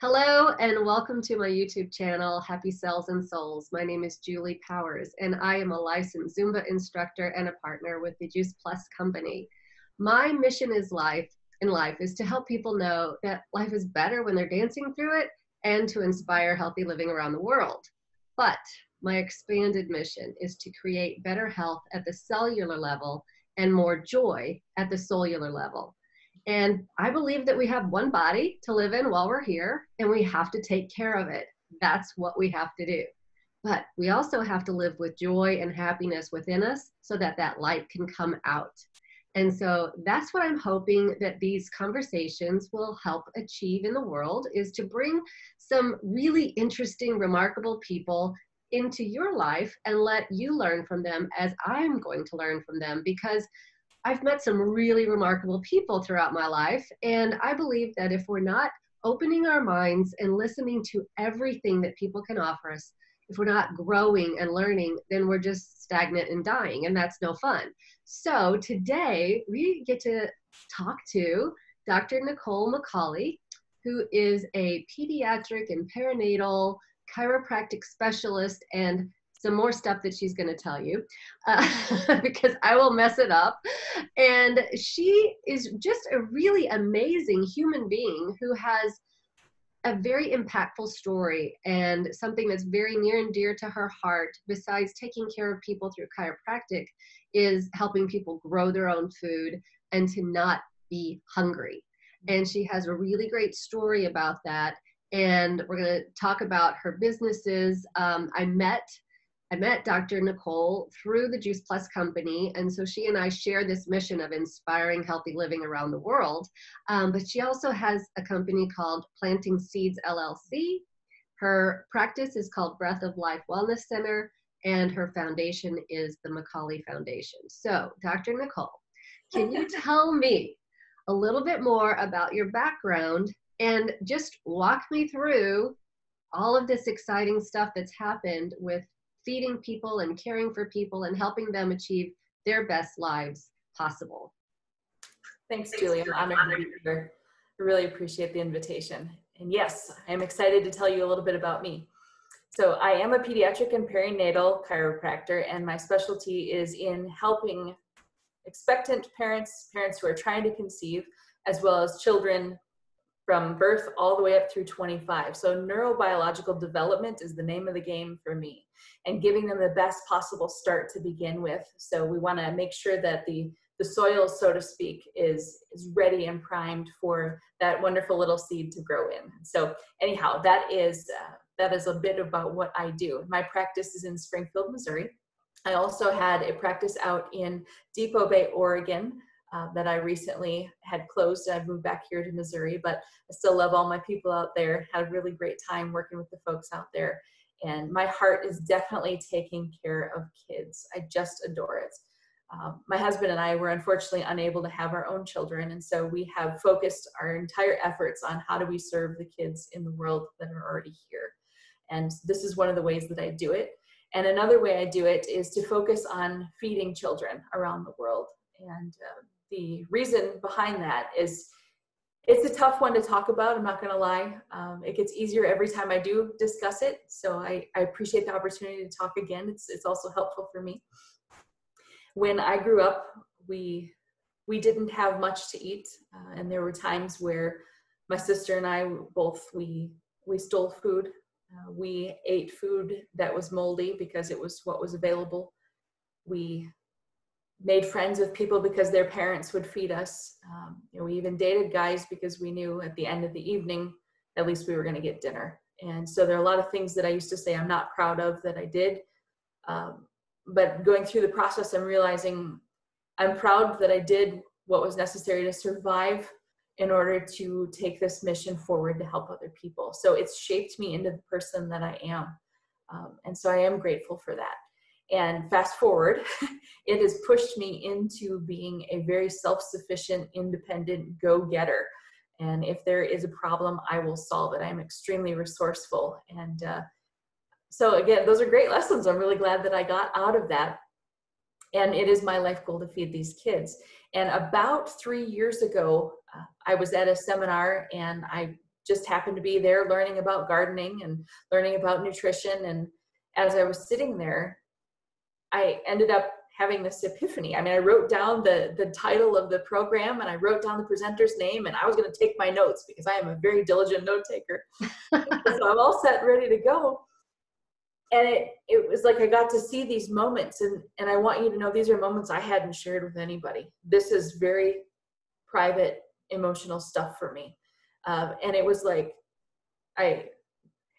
Hello and welcome to my YouTube channel, Happy Cells and Souls. My name is Julie Powers and I am a licensed Zumba instructor and a partner with the Juice Plus company. My mission in life is to help people know that life is better when they're dancing through it and to inspire healthy living around the world. But my expanded mission is to create better health at the cellular level and more joy at the cellular level. And I believe that we have one body to live in while we're here, and we have to take care of it. That's what we have to do. But we also have to live with joy and happiness within us so that that light can come out. And so that's what I'm hoping that these conversations will help achieve in the world, is to bring some really interesting, remarkable people into your life and let you learn from them as I'm going to learn from them, because I've met some really remarkable people throughout my life, and I believe that if we're not opening our minds and listening to everything that people can offer us, if we're not growing and learning, then we're just stagnant and dying, and that's no fun. So today we get to talk to Dr. Nicole McCauley, who is a pediatric and perinatal chiropractic specialist and some more stuff that she's going to tell you because I will mess it up. And she is just a really amazing human being who has a very impactful story and something that's very near and dear to her heart, besides taking care of people through chiropractic, is helping people grow their own food and to not be hungry. And she has a really great story about that. And we're going to talk about her businesses. I met Dr. Nicole through the Juice Plus company, and so she and I share this mission of inspiring healthy living around the world. But she also has a company called Planting Seeds LLC. Her practice is called Breath of Life Wellness Center, and her foundation is the McCauley Foundation. So, Dr. Nicole, can you tell me a little bit more about your background and just walk me through all of this exciting stuff that's happened with feeding people and caring for people and helping them achieve their best lives possible? Thanks, Julie. I'm honored to be here. I really appreciate the invitation. And yes, I'm excited to tell you a little bit about me. So I am a pediatric and perinatal chiropractor, and my specialty is in helping expectant parents, parents who are trying to conceive, as well as children from birth all the way up through 25. So neurobiological development is the name of the game for me, and giving them the best possible start to begin with. So we want to make sure that the soil, so to speak, is ready and primed for that wonderful little seed to grow in. So anyhow, that is a bit about what I do. My practice is in Springfield, Missouri. I also had a practice out in Depot Bay, Oregon, that I recently had closed. I've moved back here to Missouri, but I still love all my people out there. Had a really great time working with the folks out there. And my heart is definitely taking care of kids. I just adore it. My husband and I were unfortunately unable to have our own children. And so we have focused our entire efforts on how do we serve the kids in the world that are already here. And this is one of the ways that I do it. And another way I do it is to focus on feeding children around the world. And the reason behind that is it's a tough one to talk about, I'm not going to lie. It gets easier every time I do discuss it. So I appreciate the opportunity to talk again. It's also helpful for me. When I grew up, we didn't have much to eat. And there were times where my sister and I we stole food. We ate food that was moldy because it was what was available. We made friends with people because their parents would feed us. We even dated guys because we knew at the end of the evening, at least we were going to get dinner. And so there are a lot of things that I used to say I'm not proud of that I did. But going through the process, I'm realizing I'm proud that I did what was necessary to survive in order to take this mission forward to help other people. So it's shaped me into the person that I am. And so I am grateful for that. And fast forward, it has pushed me into being a very self-sufficient, independent go-getter. And if there is a problem, I will solve it. I'm extremely resourceful. And so again, those are great lessons. I'm really glad that I got out of that. And it is my life goal to feed these kids. And about 3 years ago, I was at a seminar and I just happened to be there learning about gardening and learning about nutrition. And as I was sitting there, I ended up having this epiphany. I mean, I wrote down the title of the program, and I wrote down the presenter's name, and I was going to take my notes because I am a very diligent note taker. So I'm all set, ready to go. And it was like I got to see these moments, and I want you to know these are moments I hadn't shared with anybody. This is very private, emotional stuff for me. And it was like I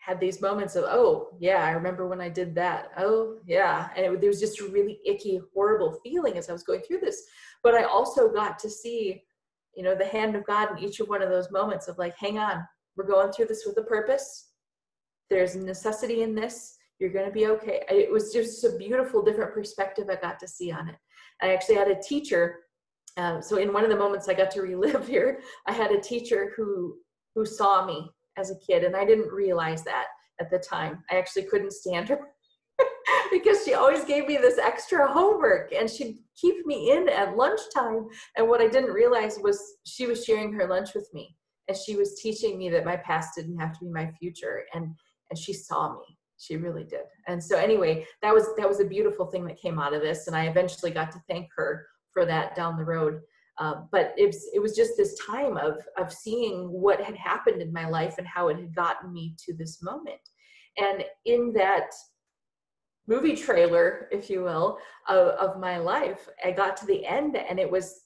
had these moments of, oh, yeah, I remember when I did that. Oh, yeah. And there was just a really icky, horrible feeling as I was going through this. But I also got to see, you know, the hand of God in each of one of those moments of like, hang on, we're going through this with a purpose. There's a necessity in this. You're going to be okay. It was just a beautiful, different perspective I got to see on it. I actually had a teacher. So in one of the moments I got to relive here, I had a teacher who saw me as a kid, and I didn't realize that at the time. I actually couldn't stand her because she always gave me this extra homework, and she'd keep me in at lunchtime. And what I didn't realize was she was sharing her lunch with me, and she was teaching me that my past didn't have to be my future. And she saw me. She really did. And so anyway, that was a beautiful thing that came out of this. And I eventually got to thank her for that down the road. But it was just this time of seeing what had happened in my life and how it had gotten me to this moment. And in that movie trailer, if you will, of my life, I got to the end, and it was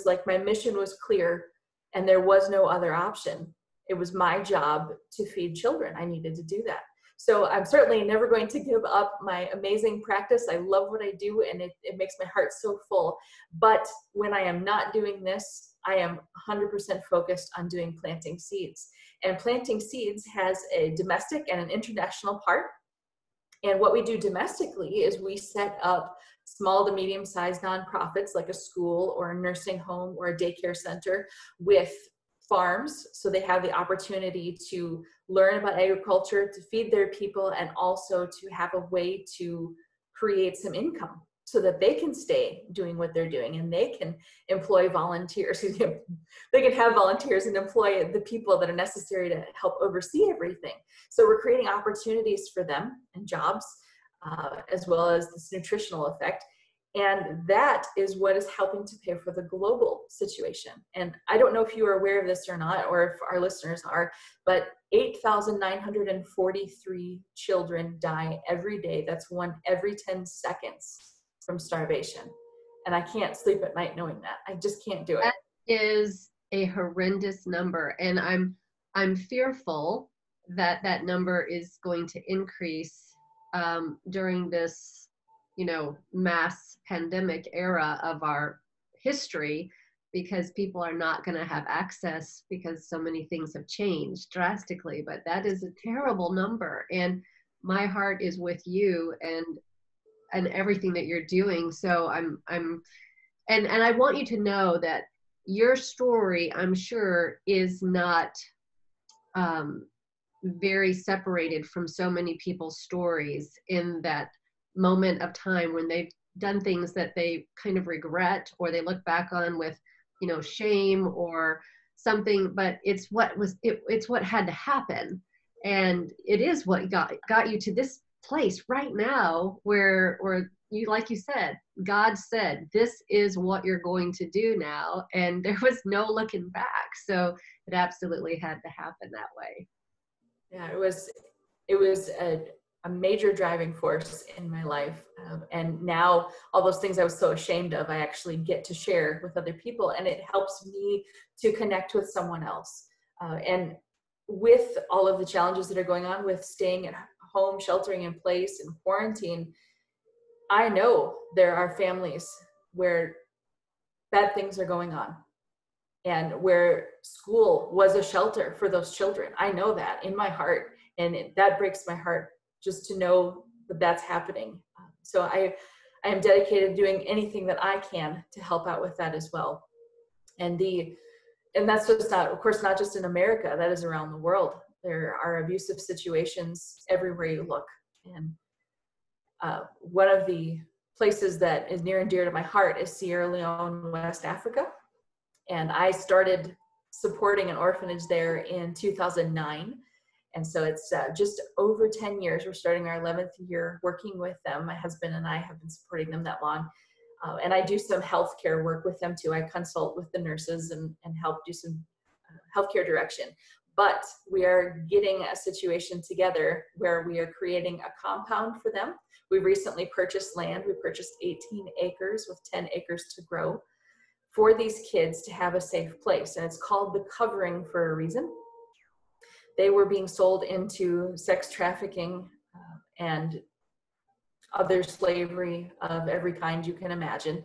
like my mission was clear and there was no other option. It was my job to feed children. I needed to do that. So I'm certainly never going to give up my amazing practice. I love what I do, and it makes my heart so full. But when I am not doing this, I am 100% focused on doing planting seeds. And planting seeds has a domestic and an international part. And what we do domestically is we set up small to medium-sized nonprofits like a school or a nursing home or a daycare center with farms, so they have the opportunity to learn about agriculture, to feed their people, and also to have a way to create some income so that they can stay doing what they're doing, and they can employ volunteers. They can have volunteers and employ the people that are necessary to help oversee everything. So we're creating opportunities for them and jobs, as well as this nutritional effect. And that is what is helping to pay for the global situation. And I don't know if you are aware of this or not, or if our listeners are, but 8,943 children die every day. That's one every 10 seconds from starvation. And I can't sleep at night knowing that. I just can't do it. That is a horrendous number. And I'm fearful that that number is going to increase during this, mass pandemic era of our history, because people are not going to have access because so many things have changed drastically. But that is a terrible number, and my heart is with you and everything that you're doing. So and I want you to know that your story, I'm sure, is not very separated from so many people's stories in that moment of time when they've done things that they kind of regret, or they look back on with, shame or something. But it's what had to happen, and it is what got you to this place right now, where you, like you said, God said, this is what you're going to do now, and there was no looking back. So it absolutely had to happen that way. Yeah, it was a major driving force in my life. And now all those things I was so ashamed of, I actually get to share with other people, and it helps me to connect with someone else. And with all of the challenges that are going on with staying at home, sheltering in place, and quarantine, I know there are families where bad things are going on, and where school was a shelter for those children. I know that in my heart, and that breaks my heart just to know that that's happening. So I am dedicated to doing anything that I can to help out with that as well. And that's just not, of course, not just in America, that is around the world. There are abusive situations everywhere you look. And one of the places that is near and dear to my heart is Sierra Leone, West Africa. And I started supporting an orphanage there in 2009. And so it's just over 10 years. We're starting our 11th year working with them. My husband and I have been supporting them that long. And I do some healthcare work with them too. I consult with the nurses and help do some healthcare direction. But we are getting a situation together where we are creating a compound for them. We recently purchased land. We purchased 18 acres with 10 acres to grow for these kids to have a safe place. And it's called The Covering for a reason. They were being sold into sex trafficking and other slavery of every kind you can imagine.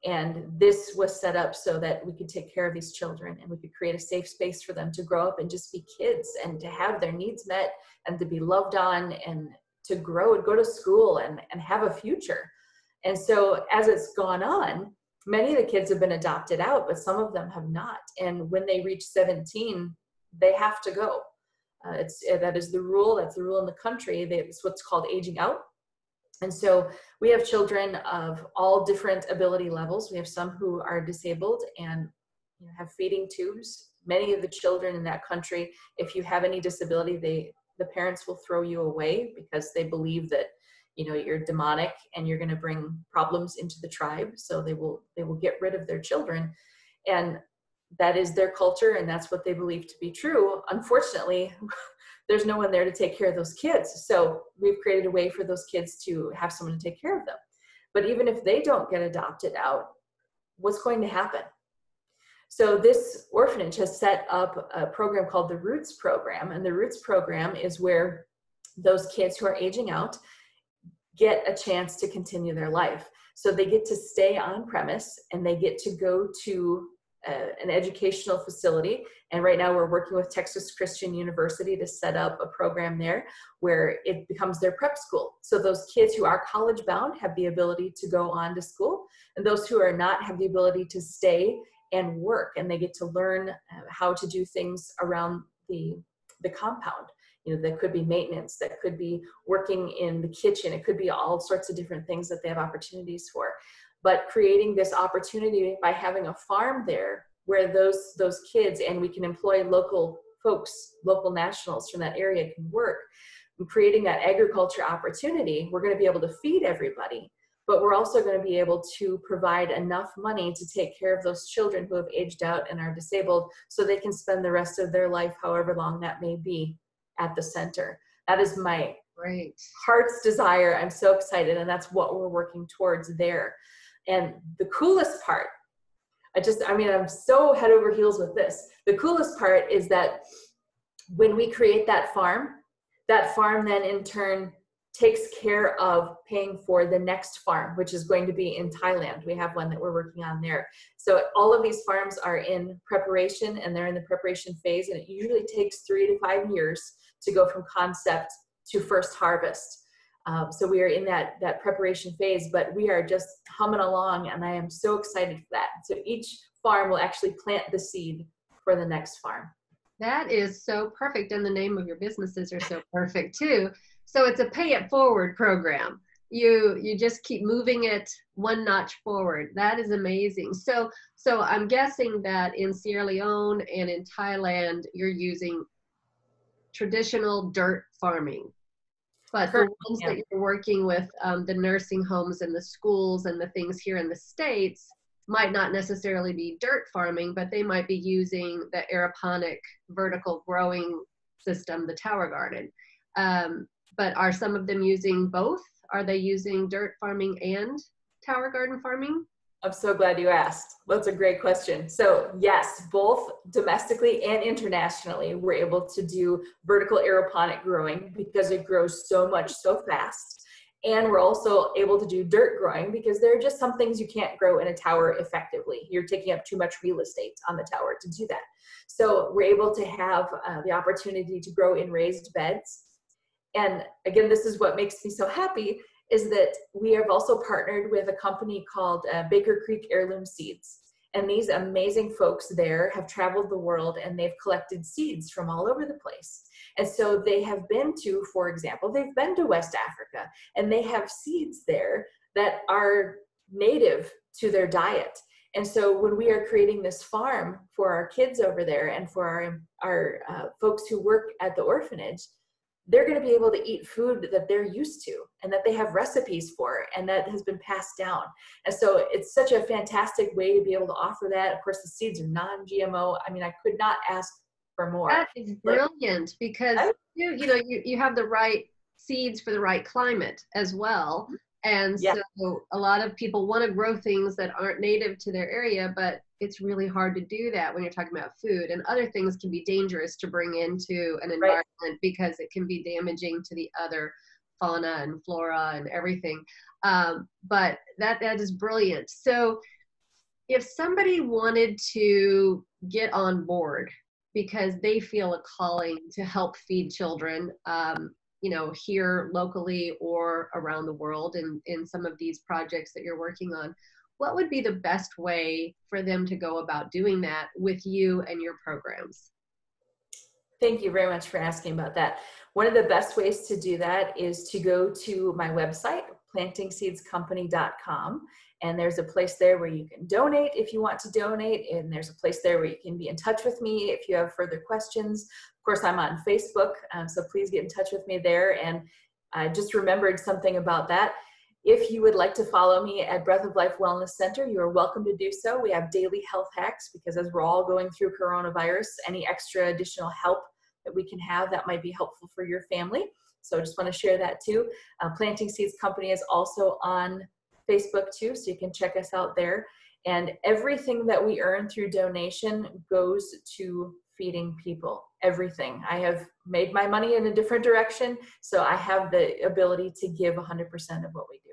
And this was set up so that we could take care of these children and we could create a safe space for them to grow up and just be kids and to have their needs met and to be loved on and to grow and go to school and have a future. And so as it's gone on, many of the kids have been adopted out, but some of them have not. And when they reach 17, they have to go. That is the rule. That's the rule in the country. It's what's called aging out. And so we have children of all different ability levels. We have some who are disabled and have feeding tubes. Many of the children in that country, if you have any disability, the parents will throw you away because they believe that you're demonic and you're going to bring problems into the tribe. So they will get rid of their children. And that is their culture, and that's what they believe to be true. Unfortunately, there's no one there to take care of those kids. So we've created a way for those kids to have someone to take care of them. But even if they don't get adopted out, what's going to happen? So this orphanage has set up a program called the Roots Program. And the Roots Program is where those kids who are aging out get a chance to continue their life. So they get to stay on premise and they get to go to an educational facility. And right now we're working with Texas Christian University to set up a program there where it becomes their prep school. So those kids who are college bound have the ability to go on to school, and those who are not have the ability to stay and work, and they get to learn how to do things around the compound. That could be maintenance, that could be working in the kitchen, it could be all sorts of different things that they have opportunities for. But creating this opportunity by having a farm there where those kids, and we can employ local folks, local nationals from that area can work, and creating that agriculture opportunity, we're going to be able to feed everybody, but we're also going to be able to provide enough money to take care of those children who have aged out and are disabled so they can spend the rest of their life, however long that may be, at the center. That is my heart's desire. I'm so excited, and that's what we're working towards there. And the coolest part, I'm so head over heels with this. The coolest part is that when we create that farm then in turn takes care of paying for the next farm, which is going to be in Thailand. We have one that we're working on there. So all of these farms are in preparation, and they're in the preparation phase, and it usually takes 3 to 5 years to go from concept to first harvest. So we are in that preparation phase, but we are just humming along, and I am so excited for that. So each farm will actually plant the seed for the next farm. That is so perfect, and the name of your businesses are so perfect too. So it's a pay it forward program. You just keep moving it one notch forward. That is amazing. So I'm guessing that in Sierra Leone and in Thailand, you're using traditional dirt farming. But the ones that you're working with, the nursing homes and the schools and the things here in the States, might not necessarily be dirt farming, but they might be using the aeroponic vertical growing system, the tower garden. But are some of them using both? Are they using dirt farming and tower garden farming? I'm so glad you asked. That's a great question. So yes, both domestically and internationally, we're able to do vertical aeroponic growing because it grows so much so fast. And we're also able to do dirt growing because there are just some things you can't grow in a tower effectively. You're taking up too much real estate on the tower to do that. So we're able to have the opportunity to grow in raised beds. And again, this is what makes me so happy, is that we have also partnered with a company called Baker Creek Heirloom Seeds. And these amazing folks there have traveled the world, and they've collected seeds from all over the place. And so they have been to, for example, they've been to West Africa, and they have seeds there that are native to their diet. And so when we are creating this farm for our kids over there and for our folks who work at the orphanage, they're going to be able to eat food that they're used to and that they have recipes for and that has been passed down. And so it's such a fantastic way to be able to offer that. Of course, the seeds are non-GMO. I mean, I could not ask for more. That is brilliant, because you have the right seeds for the right climate as well. And Yeah. so a lot of people want to grow things that aren't native to their area, but it's really hard to do that when you're talking about food. And other things can be dangerous to bring into an environment because it can be damaging to the other fauna and flora and everything. But that is brilliant. So if somebody wanted to get on board because they feel a calling to help feed children, here locally or around the world in some of these projects that you're working on, what would be the best way for them to go about doing that with you and your programs? Thank you very much for asking about that. One of the best ways to do that is to go to my website, plantingseedscompany.com. And there's a place there where you can donate if you want to donate. And there's a place there where you can be in touch with me if you have further questions. Of course, I'm on Facebook, so please get in touch with me there. And I just remembered something about that. If you would like to follow me at Breath of Life Wellness Center, you are welcome to do so. We have daily health hacks because as we're all going through coronavirus, any extra additional help that we can have that might be helpful for your family. So I just want to share that too. Planting Seeds Company is also on Facebook too, so you can check us out there. And everything that we earn through donation goes to feeding people. Everything. I have made my money in a different direction, so I have the ability to give 100% of what we do.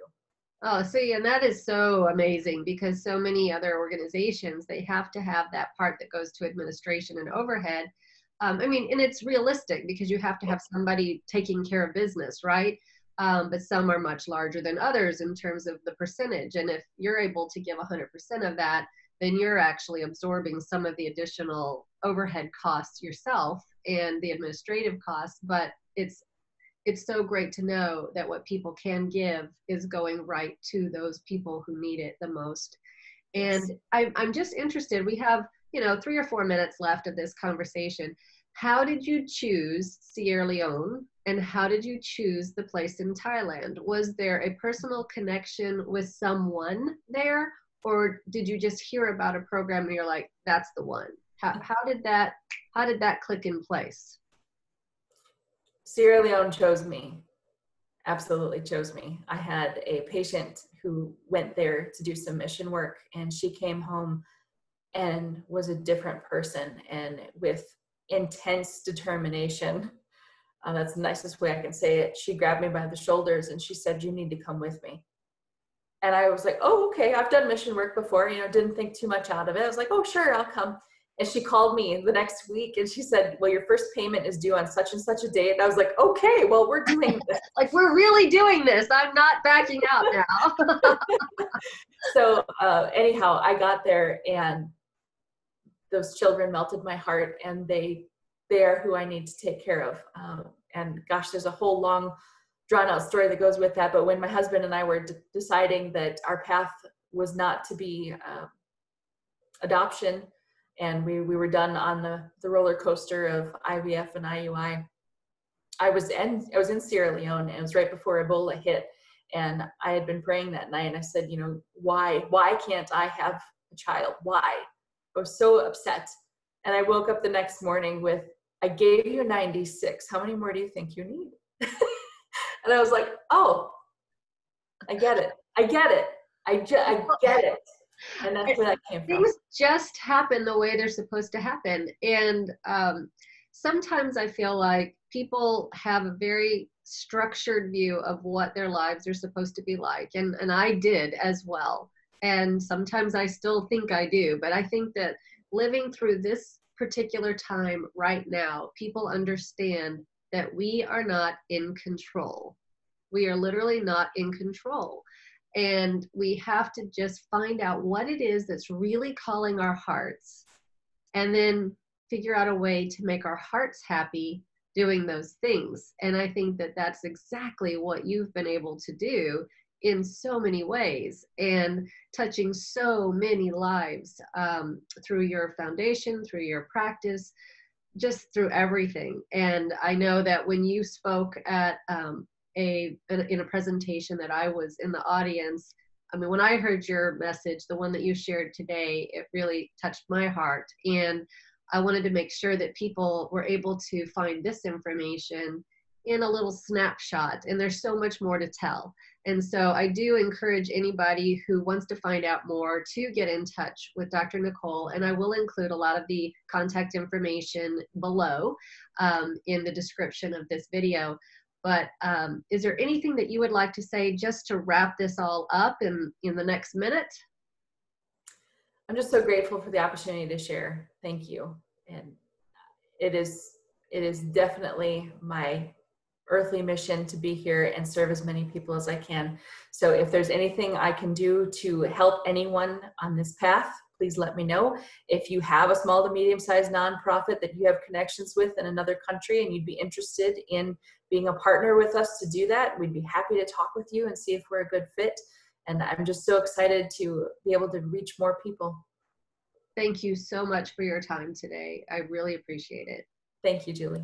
Oh, see, and that is so amazing because so many other organizations, they have to have that part that goes to administration and overhead. And it's realistic because you have to have somebody taking care of business, right? But some are much larger than others in terms of the percentage. And if you're able to give 100% of that, then you're actually absorbing some of the additional overhead costs yourself and the administrative costs. But it's so great to know that what people can give is going right to those people who need it the most. And I'm just interested, we have 3 or 4 minutes left of this conversation. How did you choose Sierra Leone and how did you choose the place in Thailand? Was there a personal connection with someone there, or did you just hear about a program and you're like, that's the one? How did that click in place? Sierra Leone chose me. Absolutely chose me. I had a patient who went there to do some mission work and she came home and was a different person and with intense determination. That's the nicest way I can say it. She grabbed me by the shoulders and she said, you need to come with me. And I was like, oh, okay. I've done mission work before, didn't think too much out of it. I was like, oh, sure, I'll come. And she called me the next week and she said, well, your first payment is due on such and such a date. And I was like, okay, well, we're doing this. Like, we're really doing this. I'm not backing out now. So anyhow, I got there and those children melted my heart and they are who I need to take care of. And gosh, there's a whole long drawn out story that goes with that. But when my husband and I were deciding that our path was not to be adoption, and we were done on the roller coaster of IVF and IUI, I was in Sierra Leone and it was right before Ebola hit. And I had been praying that night and I said, why can't I have a child? Why? I was so upset. And I woke up the next morning with, I gave you 96. How many more do you think you need? And I was like, oh, I get it. I get it. I get it. And that's where that came from. Things just happen the way they're supposed to happen. And sometimes I feel like people have a very structured view of what their lives are supposed to be like. And I did as well. And sometimes I still think I do. But I think that living through this particular time right now, people understand that we are not in control. We are literally not in control. And we have to just find out what it is that's really calling our hearts and then figure out a way to make our hearts happy doing those things. And I think that that's exactly what you've been able to do in so many ways and touching so many lives through your foundation, through your practice, just through everything. And I know that when you spoke at in a presentation that I was in the audience, I mean, when I heard your message, the one that you shared today, it really touched my heart. And I wanted to make sure that people were able to find this information in a little snapshot, and there's so much more to tell. And so I do encourage anybody who wants to find out more to get in touch with Dr. Nicole, and I will include a lot of the contact information below in the description of this video. But is there anything that you would like to say just to wrap this all up in the next minute? I'm just so grateful for the opportunity to share. Thank you. And it is definitely my earthly mission to be here and serve as many people as I can. So if there's anything I can do to help anyone on this path, please let me know. If you have a small to medium-sized nonprofit that you have connections with in another country and you'd be interested in being a partner with us to do that, we'd be happy to talk with you and see if we're a good fit. And I'm just so excited to be able to reach more people. Thank you so much for your time today. I really appreciate it. Thank you, Julie.